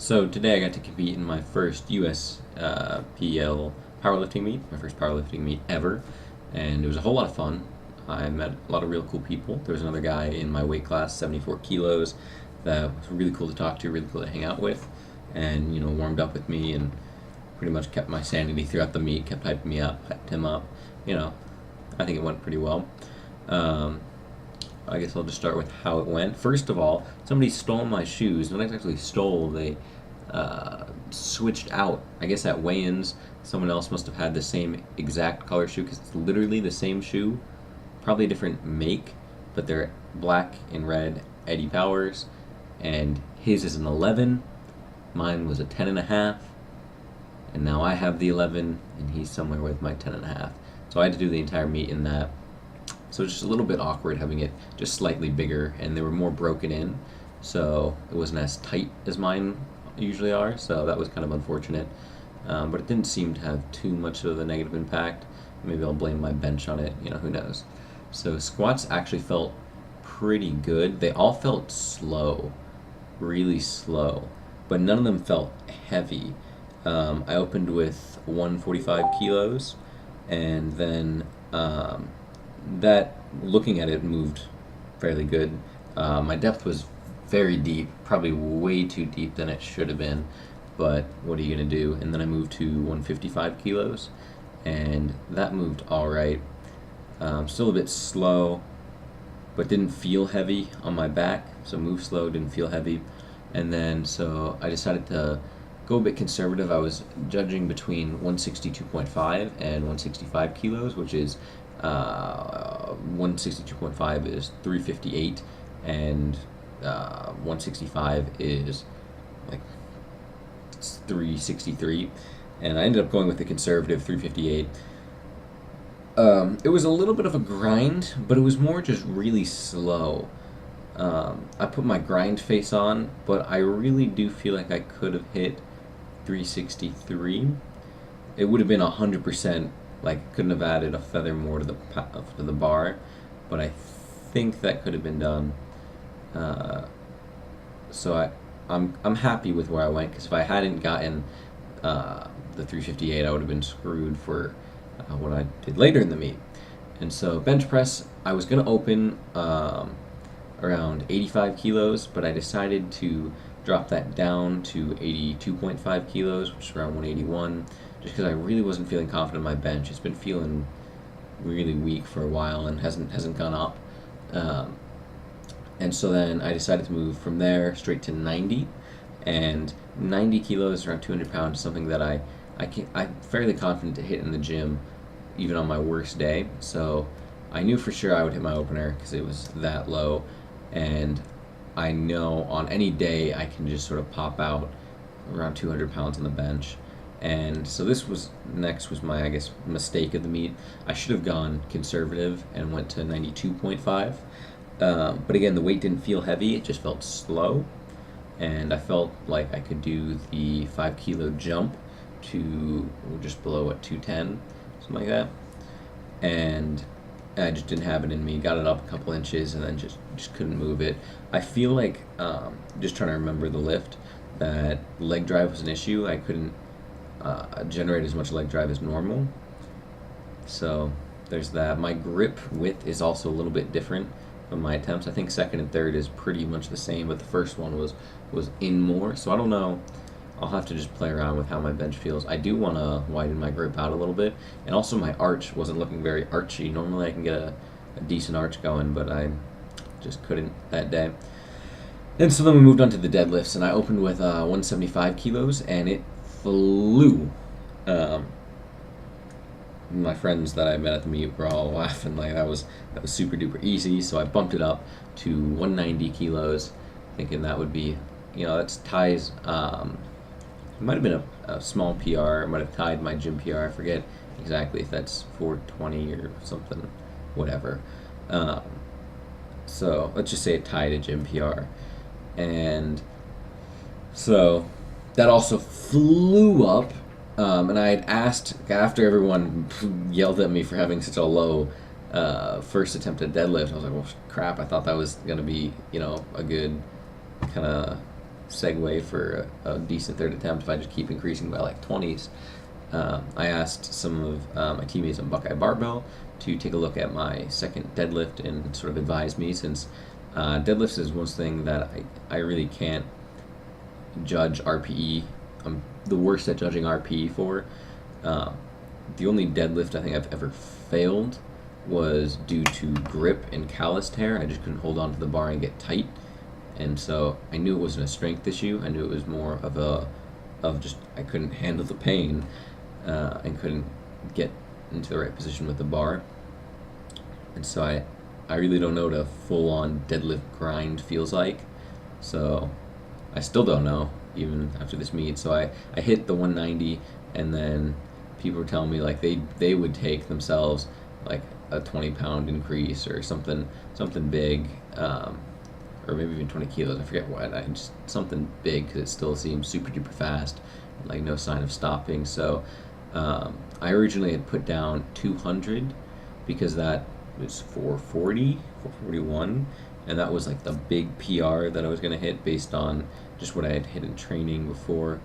So today I got to compete in my first USPL powerlifting meet, my first powerlifting meet ever, and it was a whole lot of fun. I met a lot of real cool people. There was another guy in my weight class, 74 kilos, that was really cool to talk to, really cool to hang out with, and warmed up with me and pretty much kept my sanity throughout the meet, kept hyping me up, hyped him up. You know, I think it went pretty well. Um, I guess I'll just start with how it went. First of all, somebody stole my shoes. Not exactly stole, they switched out. I guess at weigh-ins, someone else must have had the same exact color shoe because it's literally the same shoe, probably a different make, but they're black and red Eddie Powers, and his is an 11, mine was a 10 and a half, and now I have the 11, and he's somewhere with my 10 and a half. So I had to do the entire meet in that. So it's just a little bit awkward having it just slightly bigger, and they were more broken in, so it wasn't as tight as mine usually are, so that was kind of unfortunate. But it didn't seem to have too much of a negative impact. Maybe I'll blame my bench on it, who knows. So squats actually felt pretty good. They all felt slow, really slow, but none of them felt heavy. I opened with 145 kilos, and then that, looking at it, moved fairly good. My depth was very deep, probably way too deep than it should have been, but what are you going to do? And then I moved to 155 kilos, and that moved all right. Still a bit slow, but didn't feel heavy on my back, so moved slow, didn't feel heavy. And then, so I decided to go a bit conservative. I was judging between 162.5 and 165 kilos, which is 162.5 is 358, and 165 is like 363, and I ended up going with the conservative 358. It was a little bit of a grind, but it was more just really slow. I put my grind face on, but I really do feel like I could have hit 363. It would have been 100%. Like, couldn't have added a feather more to the bar, but I think that could have been done. So I'm happy with where I went, because if I hadn't gotten the 358, I would have been screwed for what I did later in the meet. And so bench press, I was gonna open around 85 kilos, but I decided to drop that down to 82.5 kilos, which is around 181, just because I really wasn't feeling confident in my bench. It's been feeling really weak for a while and hasn't gone up. And so then I decided to move from there straight to 90, and 90 kilos, around 200 pounds, is something that I'm fairly confident to hit in the gym, even on my worst day. So I knew for sure I would hit my opener because it was that low, and I know on any day I can just sort of pop out around 200 pounds on the bench. And so this was my, I guess, mistake of the meet. I should have gone conservative and went to 92.5. But again, the weight didn't feel heavy, it just felt slow. And I felt like I could do the 5 kilo jump to just below at 210, something like that. And I just didn't have it in me. Got it up a couple inches and then just couldn't move it. I feel like, just trying to remember the lift, that leg drive was an issue. I couldn't generate as much leg drive as normal. So there's that. My grip width is also a little bit different from my attempts. I think second and third is pretty much the same, but the first one was in more. So I don't know. I'll have to just play around with how my bench feels. I do want to widen my grip out a little bit, and also my arch wasn't looking very archy. Normally I can get a decent arch going, but I just couldn't that day. And so then we moved on to the deadlifts, and I opened with 175 kilos, and it flew. My friends that I met at the meet were all laughing, like that was super duper easy. So I bumped it up to 190 kilos, thinking that would be, that's ties. It might have been a small PR. It might have tied my gym PR. I forget exactly if that's 420 or something, whatever. So let's just say it tied a gym PR. And so that also flew up. And I had asked, after everyone yelled at me for having such a low first attempt at deadlift, I was like, well, crap, I thought that was going to be, a good kind of segue for a decent third attempt if I just keep increasing by like 20s. I asked some of my teammates on Buckeye Barbell to take a look at my second deadlift and sort of advise me, since deadlifts is one thing that I really can't judge RPE. I'm the worst at judging RPE for. The only deadlift I think I've ever failed was due to grip and callus tear. I just couldn't hold on to the bar and get tight, and so I knew it wasn't a strength issue. I knew it was more of just I couldn't handle the pain and couldn't get into the right position with the bar, and so I really don't know what a full-on deadlift grind feels like. So I still don't know even after this meet. So I hit the 190, and then people were telling me like they would take themselves like a 20-pound increase or something big, or maybe even 20 kilos. I forget what. Just something big, because it still seems super duper fast, like no sign of stopping. So I originally had put down 200 because that was 440, 441, and that was like the big PR that I was gonna hit based on just what I had hit in training before.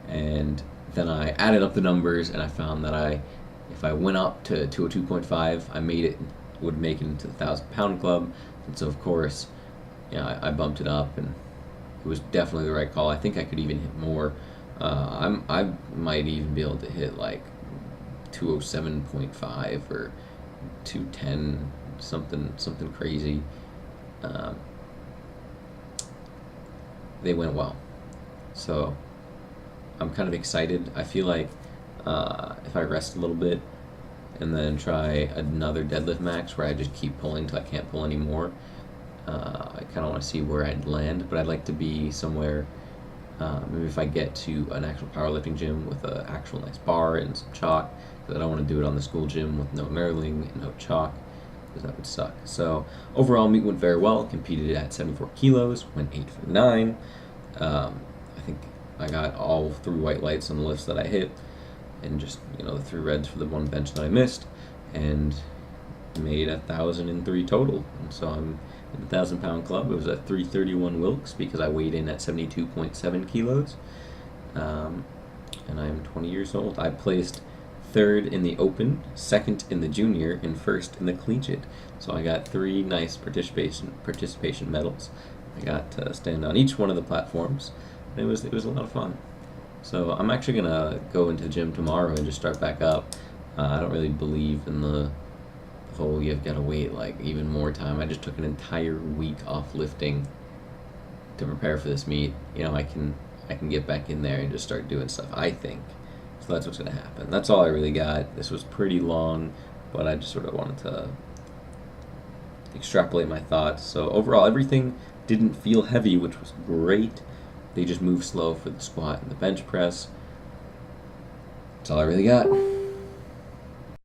And then I added up the numbers, and I found that if I went up to 202.5, would make it into the 1,000-pound club. And so of course, I bumped it up, and it was definitely the right call. I think I could even hit more. I might even be able to hit like 207.5 or 210, something crazy. They went well, so I'm kind of excited. I feel like if I rest a little bit and then try another deadlift max where I just keep pulling till I can't pull anymore, I kind of want to see where I'd land. But I'd like to be somewhere, maybe if I get to an actual powerlifting gym with an actual nice bar and some chalk, because I don't want to do it on the school gym with no knurling and no chalk, because that would suck. So overall, meet went very well. Competed at 74 kilos, went 8 for 9. I think I got all 3 white lights on the lifts that I hit, and just the 3 reds for the 1 bench that I missed, and made 1,003 total. And so I'm in the 1,000-pound club. It was a 331 Wilks because I weighed in at 72.7 kilos, and I'm 20 years old. I placed 3rd in the open, 2nd in the junior, and 1st in the collegiate. So I got 3 nice participation medals. I got to stand on each one of the platforms. It was a lot of fun. So I'm actually gonna go into the gym tomorrow and just start back up. I don't really believe in the whole you've got to wait like even more time. I just took an entire week off lifting to prepare for this meet. I can get back in there and just start doing stuff, I think. So that's what's gonna happen. That's all I really got. This was pretty long, but I just sort of wanted to extrapolate my thoughts. So overall, everything didn't feel heavy, which was great. They just moved slow for the squat and the bench press. That's all I really got.